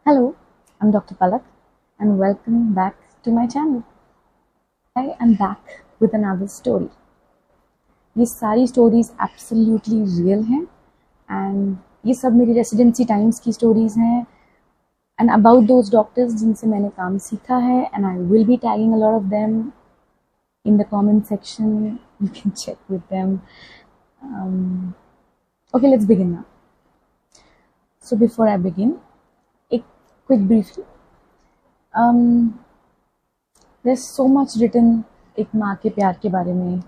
Hello, I'm Dr. Palak and welcome back to my channel. I am back with another story. ये सारी stories absolutely real हैं and ये सब मेरी residency times की stories हैं एंड अबाउट दोज डॉक्टर्स जिनसे मैंने काम सीखा है and I will be tagging a lot of them in the comment section. You can check with them. Okay, let's begin now. So before I begin, a quick briefing. There's so much written एक माँ के प्यार के बारे में,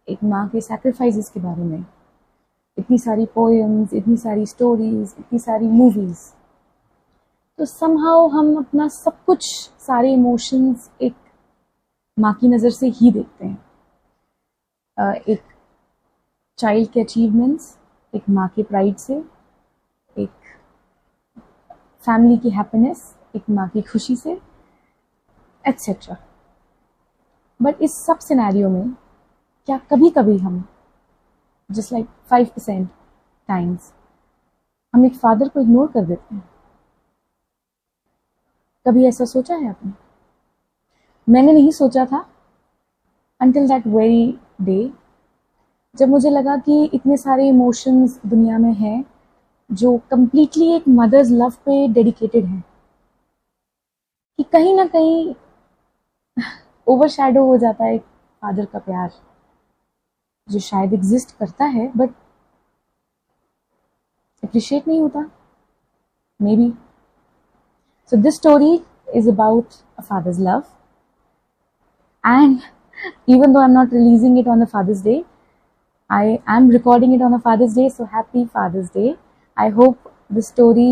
एक माँ के सैक्रिफाइसेस के बारे में, इतनी सारी पोएम्स, इतनी सारी स्टोरीज, इतनी सारी मूवीज. तो समहाउ हम अपना सब कुछ, सारे इमोशंस एक माँ की नज़र से ही देखते हैं. एक चाइल्ड के अचीवमेंट्स एक माँ के प्राइड से, एक फैमिली की हैप्पीनेस एक माँ की खुशी से, एट्सेट्रा. बट इस सब सिनेरियो में क्या कभी कभी हम जस्ट लाइक 5% टाइम्स हम एक फादर को इग्नोर कर देते हैं? कभी ऐसा सोचा है आपने? मैंने नहीं सोचा था until that very day जब मुझे लगा कि इतने सारे इमोशंस दुनिया में हैं जो कम्प्लीटली एक मदर्स लव पे डेडिकेटेड हैं कि कहीं ना कहीं ओवरशैडो हो जाता है एक फादर का प्यार जो शायद एग्जिस्ट करता है बट अप्रिशिएट नहीं होता maybe. So this story is about a father's love. And even though I'm not releasing it on the Father's Day, I am recording it on the Father's Day, so happy Father's Day. I hope the story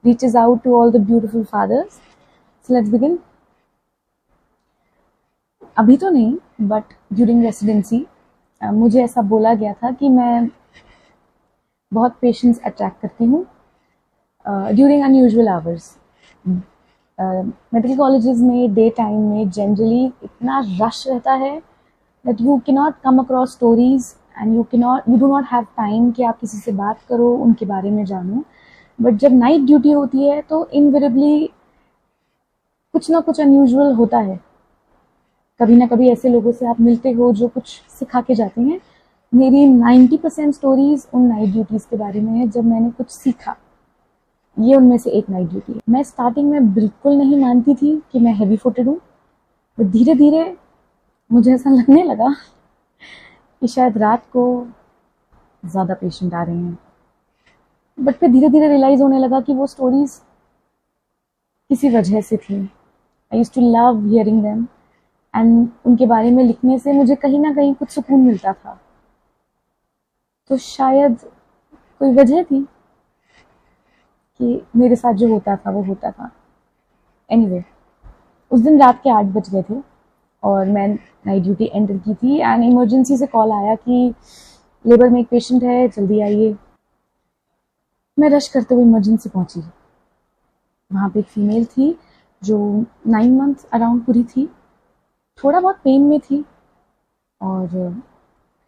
reaches out to all the beautiful fathers. So let's begin. अभी तो नहीं, but during residency मुझे ऐसा बोला गया था कि मैं बहुत पेशेंट्स अट्रैक्ट करती हूँ during unusual hours. Medical colleges में डे टाइम में जनरली इतना रश रहता है that you can not come across stories and you do not have time कि आप किसी से बात करो, उनके बारे में जानो. बट जब नाइट ड्यूटी होती है तो इनवेरिएबली कुछ ना कुछ अनयूजुअल होता है. कभी ना कभी ऐसे लोगों से आप मिलते हो जो कुछ सिखा के जाते हैं. मेरी 90% स्टोरीज उन नाइट ड्यूटीज़ के बारे में है जब मैंने कुछ सीखा. ये उनमें से एक नाइट ड्यूटी है. मैं स्टार्टिंग में बिल्कुल नहीं मानती थी कि मैं हैवी फुटेड हूँ, बट धीरे धीरे मुझे ऐसा लगने लगा कि शायद रात को ज़्यादा पेशेंट आ रहे हैं. बट फिर धीरे धीरे रियलाइज़ होने लगा कि वो स्टोरीज किसी वजह से थी. I used to love hearing them and उनके बारे में लिखने से मुझे कहीं ना कहीं कुछ सुकून मिलता था. तो शायद कोई वजह थी कि मेरे साथ जो होता था वो होता था. एनीवे, उस दिन रात के 8 बज गए थे और मैं नाइट ड्यूटी एंटर की थी एंड इमरजेंसी से कॉल आया कि लेबर में एक पेशेंट है, जल्दी आइए. मैं रश करते हुए इमरजेंसी पहुंची. वहाँ पे एक फीमेल थी जो 9 मंथ अराउंड पूरी थी, थोड़ा बहुत पेन में थी और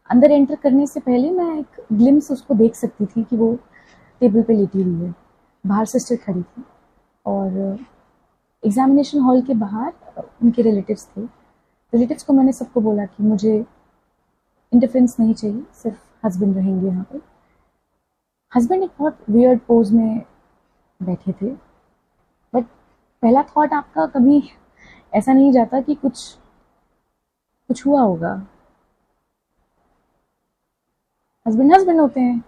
अंदर एंटर करने से पहले मैं एक ग्लिम्स उसको देख सकती थी कि वो टेबल पे लेटी हुई है. बाहर सिस्टर खड़ी थी और एग्जामिनेशन हॉल के बाहर उनके रिलेटिव्स थे. रिलेटिव्स को मैंने सबको बोला कि मुझे इंटरफेरेंस नहीं चाहिए, सिर्फ हस्बैंड रहेंगे यहाँ पे. हस्बैंड एक बहुत वियर्ड पोज में बैठे थे. बट पहला थॉट आपका कभी ऐसा नहीं जाता कि कुछ हुआ होगा. हस्बैंड हस्बैंड होते हैं,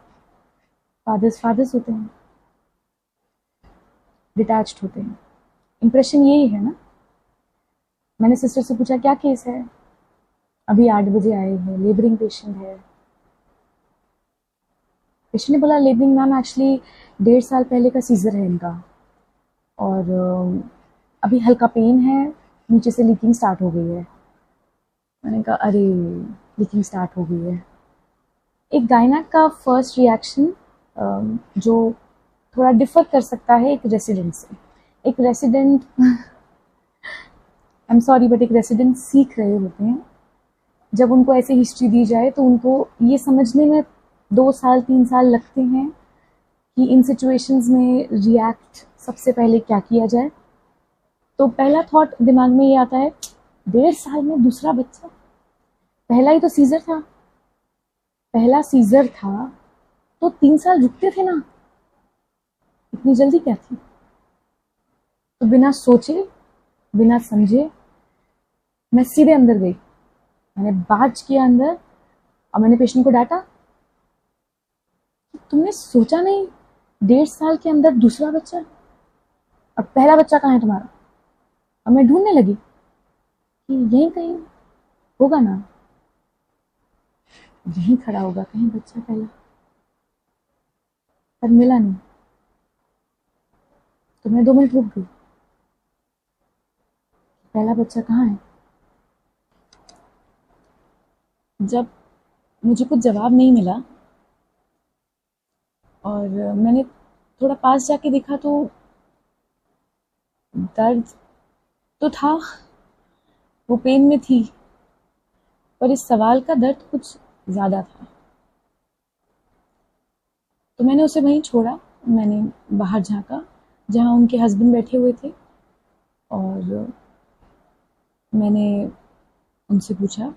फादर्स होते हैं, डिटैच्ड होते हैं. इम्प्रेशन यही है ना. मैंने सिस्टर से पूछा क्या केस है. अभी 8 बजे आए हैं, लेबरिंग पेशेंट है. पेशेंट ने बोला लेबरिंग मैम एक्चुअली 1.5 साल पहले का सीजर है इनका और अभी हल्का पेन है, नीचे से लीकिंग स्टार्ट हो गई है. मैंने कहा अरे लीकिंग स्टार्ट हो गई है. एक गायनेक का फर्स्ट रिएक्शन जो थोड़ा डिफर कर सकता है एक रेसिडेंट से. एक resident I am sorry but एक रेसिडेंट सीख रहे होते हैं. जब उनको ऐसे हिस्ट्री दी जाए तो उनको ये समझने में 2 साल 3 साल लगते हैं कि इन सिचुएशंस में रिएक्ट सबसे पहले क्या किया जाए। तो पहला थॉट दिमाग में ये आता है, 1.5 साल में दूसरा बच्चा, पहला ही तो सीजर था, पहला सीजर था तो 3 साल रुकते थे ना, इतनी जल्दी क्या थी। तो बिना सोचे बिना समझे मैं सीधे अंदर गई, मैंने बार्ज किया अंदर और मैंने पेशेंट को डांटा, तुमने सोचा नहीं 1.5 साल के अंदर दूसरा बच्चा, और पहला बच्चा कहाँ है तुम्हारा। और मैं ढूंढने लगी कि यहीं कहीं होगा ना, यहीं खड़ा होगा कहीं बच्चा पहला, पर मिला नहीं। तो मैं 2 मिनट रुक गई, पहला बच्चा कहाँ है। जब मुझे कुछ जवाब नहीं मिला और मैंने थोड़ा पास जाके देखा तो दर्द तो था, वो पेन में थी, पर इस सवाल का दर्द कुछ ज़्यादा था। तो मैंने उसे वहीं छोड़ा, मैंने बाहर झांका जहाँ उनके हस्बैंड बैठे हुए थे और मैंने उनसे पूछा,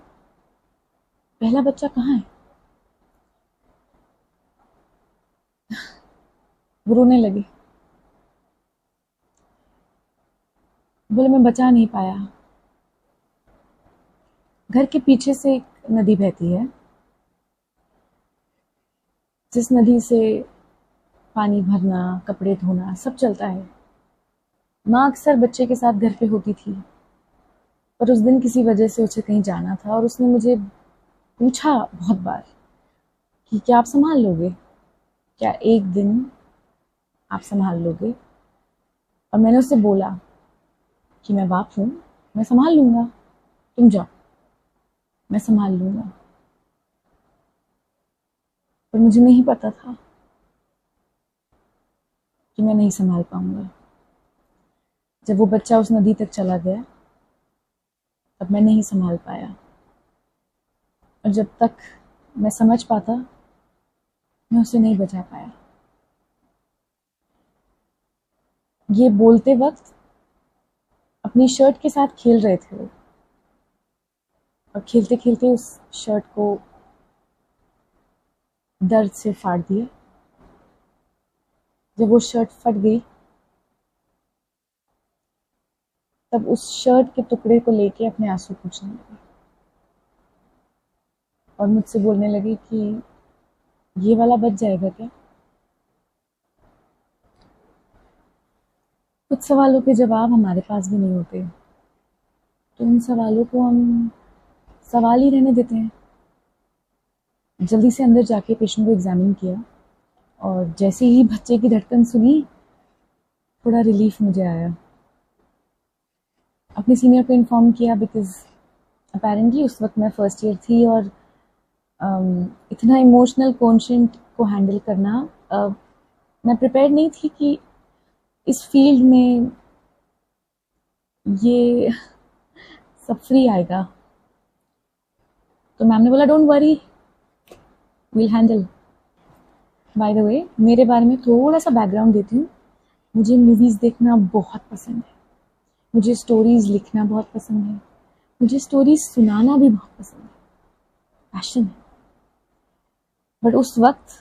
पहला बच्चा कहाँ है। वो रोने लगे, बोले मैं बचा नहीं पाया। घर के पीछे से एक नदी बहती है, जिस नदी से पानी भरना, कपड़े धोना सब चलता है। माँ अक्सर बच्चे के साथ घर पे होती थी, पर उस दिन किसी वजह से उसे कहीं जाना था और उसने मुझे पूछा बहुत बार कि क्या आप संभाल लोगे, क्या एक दिन आप संभाल लोगे। और मैंने उससे बोला कि मैं बाप हूँ, मैं संभाल लूँगा, तुम जाओ, मैं संभाल लूँगा। पर मुझे नहीं पता था कि मैं नहीं संभाल पाऊँगा। जब वो बच्चा उस नदी तक चला गया तब मैं नहीं संभाल पाया, और जब तक मैं समझ पाता मैं उसे नहीं बचा पाया। ये बोलते वक्त अपनी शर्ट के साथ खेल रहे थे वो, और खेलते खेलते उस शर्ट को दर्द से फाड़ दिया। जब वो शर्ट फट गई तब उस शर्ट के टुकड़े को लेके अपने आंसू पूछने लगी और मुझसे बोलने लगी कि ये वाला बच जाएगा क्या। कुछ सवालों के जवाब हमारे पास भी नहीं होते, तो उन सवालों को हम सवाल ही रहने देते हैं। जल्दी से अंदर जाके पेशेंट को एग्जामिन किया और जैसे ही बच्चे की धड़कन सुनी थोड़ा रिलीफ मुझे आया। अपने सीनियर को इन्फॉर्म किया, बिकॉज अपेरेंटली उस वक्त मैं फर्स्ट ईयर थी और इतना इमोशनल कोशेंट को हैंडल करना मैं प्रिपेयर नहीं थी कि इस फील्ड में ये सब फ्री आएगा। तो मैम ने बोला don't worry, will handle. By the way, मेरे बारे में थोड़ा सा बैकग्राउंड देती हूँ। मुझे मूवीज़ देखना बहुत पसंद है, मुझे स्टोरीज़ लिखना बहुत पसंद है, मुझे स्टोरीज सुनाना भी बहुत पसंद है, पैशन है। बट उस वक्त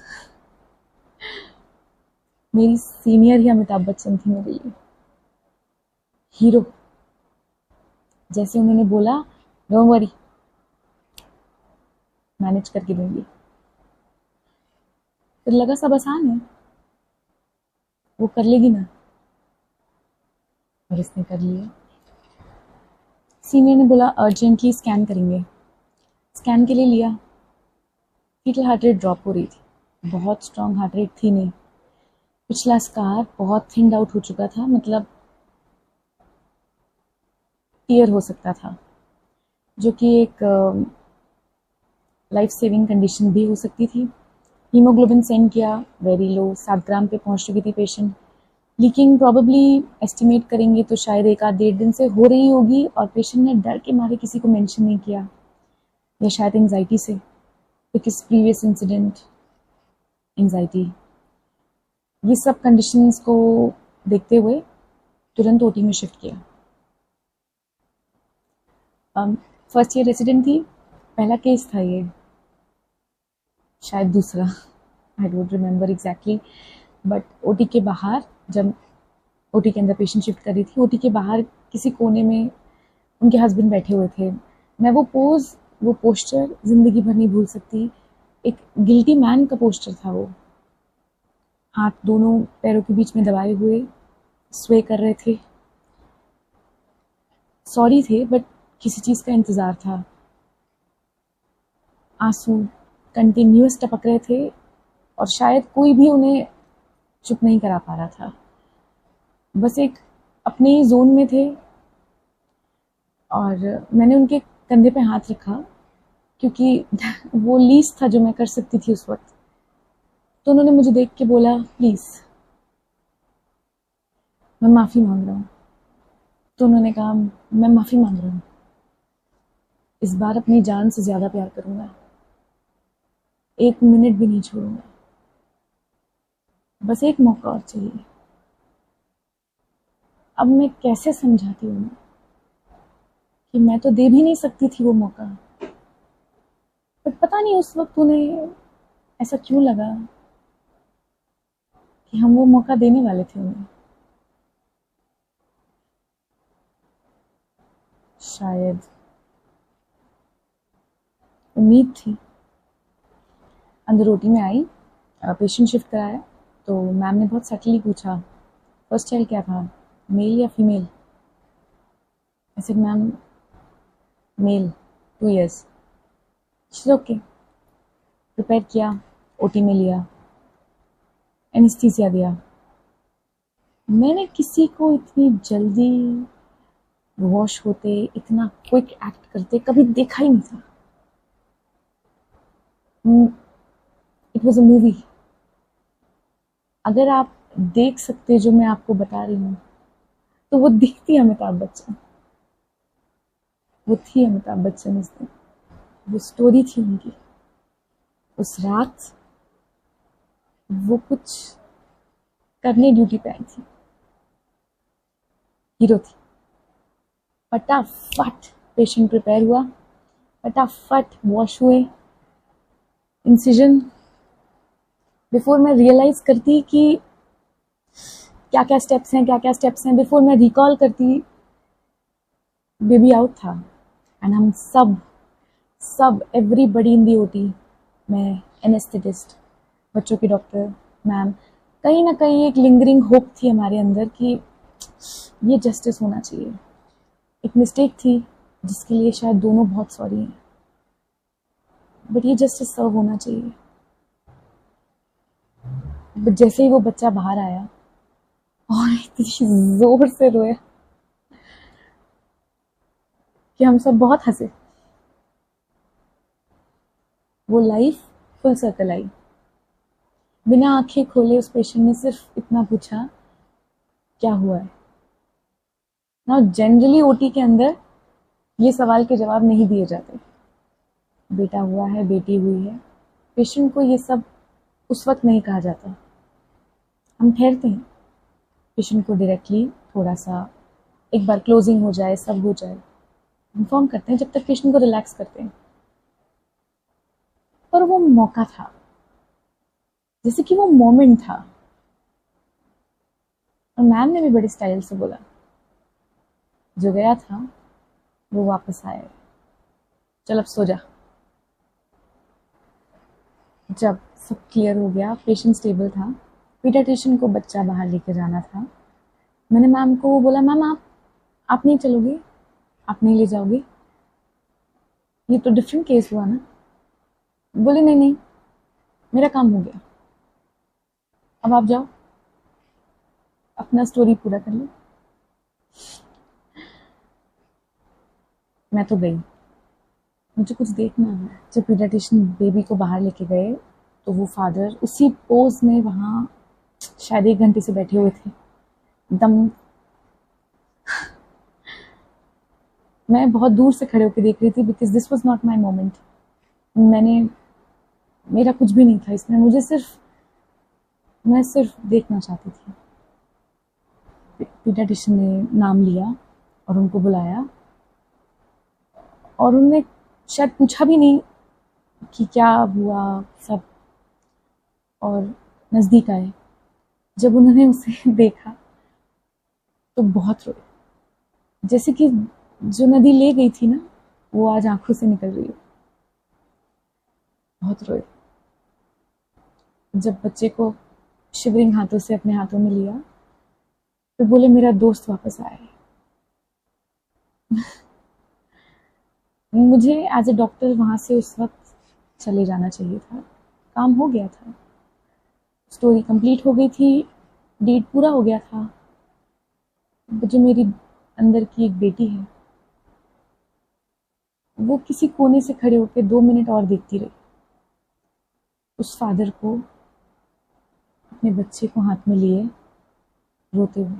मेरी सीनियर ही अमिताभ बच्चन थी मेरे लिए, हीरो। जैसे उन्होंने बोला डोंट वरी, मैनेज करके दूंगी, फिर लगा सब आसान है, वो कर लेगी ना, और इसने कर लिया। सीनियर ने बोला अर्जेंटली स्कैन करेंगे, स्कैन के लिए लिया। फीटल हार्ट रेट ड्रॉप हो रही थी, बहुत स्ट्रॉन्ग हार्ट रेट थी नहीं। पिछला स्कार बहुत थिंड आउट हो चुका था, मतलब टीयर हो सकता था, जो कि एक लाइफ सेविंग कंडीशन भी हो सकती थी। हीमोग्लोबिन सेंड किया, वेरी लो, 7 ग्राम पे पहुंच चुकी थी पेशेंट। लीकिंग प्रॉबेबली एस्टिमेट करेंगे तो शायद 1-1.5 दिन से हो रही होगी, और पेशेंट ने डर के मारे किसी को मेंशन नहीं किया, या शायद एंजाइटी से, बिकॉज प्रीवियस इंसिडेंट एंजाइटी। ये सब कंडीशंस को देखते हुए तुरंत ओटी में शिफ्ट किया। फर्स्ट ईयर रेसिडेंट थी, पहला केस था ये, शायद दूसरा, I don't remember exactly. But OT के बाहर, जब ओटी के अंदर पेशेंट शिफ्ट कर रही थी, ओटी के बाहर किसी कोने में उनके हस्बैंड बैठे हुए थे। मैं वो पोज, वो पोस्चर जिंदगी भर नहीं भूल सकती। एक गिल्टी मैन का पोस्टर था वो, हाथ दोनों पैरों के बीच में दबाए हुए स्वे कर रहे थे। सॉरी थे, बट किसी चीज़ का इंतज़ार था। आंसू कंटिन्यूस टपक रहे थे और शायद कोई भी उन्हें चुप नहीं करा पा रहा था। बस एक अपने ही जोन में थे। और मैंने उनके कंधे पे हाथ रखा क्योंकि वो लीस्ट था जो मैं कर सकती थी उस वक्त। तो उन्होंने मुझे देख के बोला, प्लीज़ मैं माफ़ी मांग रहा हूँ। तो उन्होंने कहा, मैं माफ़ी मांग रहा हूँ, इस बार अपनी जान से ज़्यादा प्यार करूँगा, 1 मिनट भी नहीं छोड़ूंगा, बस एक मौका और चाहिए। अब मैं कैसे समझाती हूँ कि मैं तो दे भी नहीं सकती थी वो मौका, पर पता नहीं उस वक्त उन्हें ऐसा क्यों लगा कि हम वो मौका देने वाले थे उन्हें। शायद उम्मीद थी। अंदर ओटी में आई, पेशेंट शिफ्ट कराया, तो मैम ने बहुत सटली पूछा, फर्स्ट चाइल्ड क्या था, मेल या female? I said, ma'am male, 2 years। Okay. Prepare किया, ओटी में लिया, एनेस्थीसिया दिया। मैंने किसी को इतनी जल्दी वॉश होते, इतना क्विक एक्ट करते कभी देखा ही नहीं था। It was a movie. अगर आप देख सकते जो मैं आपको बता रही हूँ, तो वो दिखती अमिताभ बच्चन, वो थी अमिताभ बच्चन उस दिन, वो स्टोरी थी उनकी। उस रात वो कुछ करने ड्यूटी पे आई थी, हीरो थी। फटाफट पेशेंट प्रिपेयर हुआ, फटाफट वॉश हुए, इंसिजन। बिफोर मैं रियलाइज करती कि क्या क्या स्टेप्स हैं, क्या क्या स्टेप्स हैं, बिफोर मैं रिकॉल करती, बेबी आउट था। एंड हम सब एवरीबडी इन दी ओटी, मैं, एनेस्थेटिस्ट, बच्चों की डॉक्टर, मैम, कहीं ना कहीं एक लिंगरिंग होप थी हमारे अंदर कि ये जस्टिस होना चाहिए। एक मिस्टेक थी जिसके लिए शायद दोनों बहुत सॉरी हैं, बट ये जस्टिस सर्व होना चाहिए। बट जैसे ही वो बच्चा बाहर आया और इतनी जोर से रोया कि हम सब बहुत हंसे। वो लाइफ फुल सर्कल आई। बिना आंखें खोले उस पेशेंट ने सिर्फ इतना पूछा, क्या हुआ है? ना जनरली ओटी के अंदर ये सवाल के जवाब नहीं दिए जाते। बेटा हुआ है, बेटी हुई है, पेशेंट को ये सब उस वक्त नहीं कहा जाता। हम ठहरते हैं पेशेंट को डायरेक्टली, थोड़ा सा एक बार क्लोजिंग हो जाए, सब हो जाए, इन्फॉर्म करते हैं, जब तक पेशेंट को रिलैक्स करते हैं। पर वो मौका था, जैसे कि वो मोमेंट था। और मैम ने भी बड़ी स्टाइल से बोला, जो गया था वो वापस आया, चल अब सो जा। जब सब क्लियर हो गया, पेशेंट स्टेबल था, पीडियाट्रिशियन को बच्चा बाहर लेकर जाना था, मैंने मैम को बोला, मैम आप नहीं चलोगे, आप नहीं ले जाओगे, ये तो डिफरेंट केस हुआ ना। बोले नहीं नहीं, मेरा काम हो गया, अब आप जाओ, अपना स्टोरी पूरा कर लो। मैं तो गई, मुझे कुछ देखना है। जब पीडियाट्रिशियन बेबी को बाहर लेके गए तो वो फादर उसी पोज में वहाँ शायद 1 घंटे से बैठे हुए थे, दम। मैं बहुत दूर से खड़े होकर देख रही थी, because this was not my moment. मेरा कुछ भी नहीं था इसमें, मुझे सिर्फ मैं सिर्फ देखना चाहती थी। पीडियाट्रिशियन ने नाम लिया और उनको बुलाया, और उन्होंने शायद पूछा भी नहीं कि क्या हुआ सब, और नज़दीक आए। जब उन्होंने उसे देखा तो बहुत रोए, जैसे कि जो नदी ले गई थी ना, वो आज आंखों से निकल रही हो। बहुत रोए। जब बच्चे को शिवरिंग हाथों से अपने हाथों में लिया तो बोले मेरा दोस्त वापस आया है। मुझे एज ए डॉक्टर वहाँ से उस वक्त चले जाना चाहिए था, काम हो गया था, स्टोरी कंप्लीट हो गई थी, डेट पूरा हो गया था। जो मेरी अंदर की एक बेटी है, वो किसी कोने से खड़े होकर 2 मिनट और देखती रही उस फादर को अपने बच्चे को हाथ में लिए रोते हुए।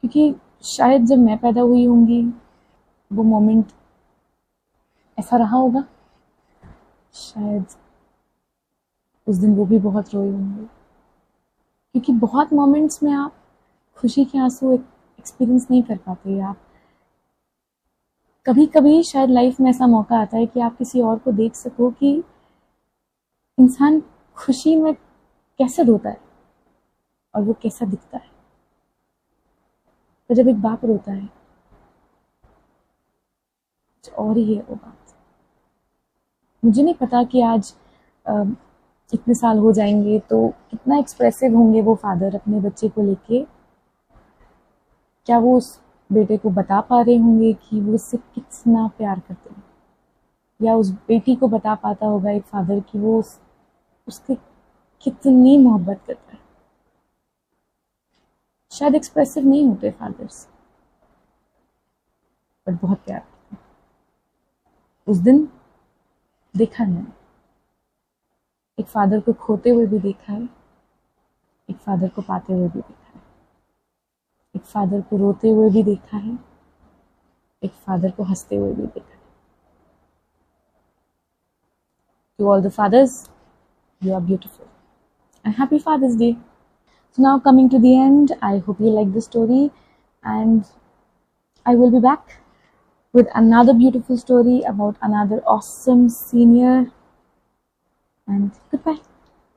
क्योंकि शायद जब मैं पैदा हुई होंगी वो मोमेंट ऐसा रहा होगा, शायद उस दिन वो भी बहुत रोए होंगे। क्योंकि बहुत मोमेंट्स में आप खुशी के आंसू एक्सपीरियंस नहीं कर पाते। आप कभी कभी शायद लाइफ में ऐसा मौका आता है कि आप किसी और को देख सको कि इंसान खुशी में कैसे रोता है और वो कैसा दिखता है। तो जब एक बाप रोता है कुछ और ही है वो बात। मुझे नहीं पता कि आज इतने साल हो जाएंगे तो कितना एक्सप्रेसिव होंगे वो फादर अपने बच्चे को लेके। क्या वो उस बेटे को बता पा रहे होंगे कि वो उससे कितना प्यार करते हैं, या उस बेटी को बता पाता होगा एक फादर कि वो उसके कितनी मोहब्बत करता है। शायद एक्सप्रेसिव नहीं होते फादर्स, बट बहुत प्यार करते हैं। उस दिन देखा है, एक फादर को खोते हुए भी देखा है, एक फादर को पाते हुए भी देखा है, एक फादर को रोते हुए भी देखा है, एक फादर को हंसते हुए भी देखा है। To all the fathers, you are beautiful. And happy Father's Day. So now coming to the end, I hope you like the story, and I will be back with another beautiful story about another awesome senior. And goodbye.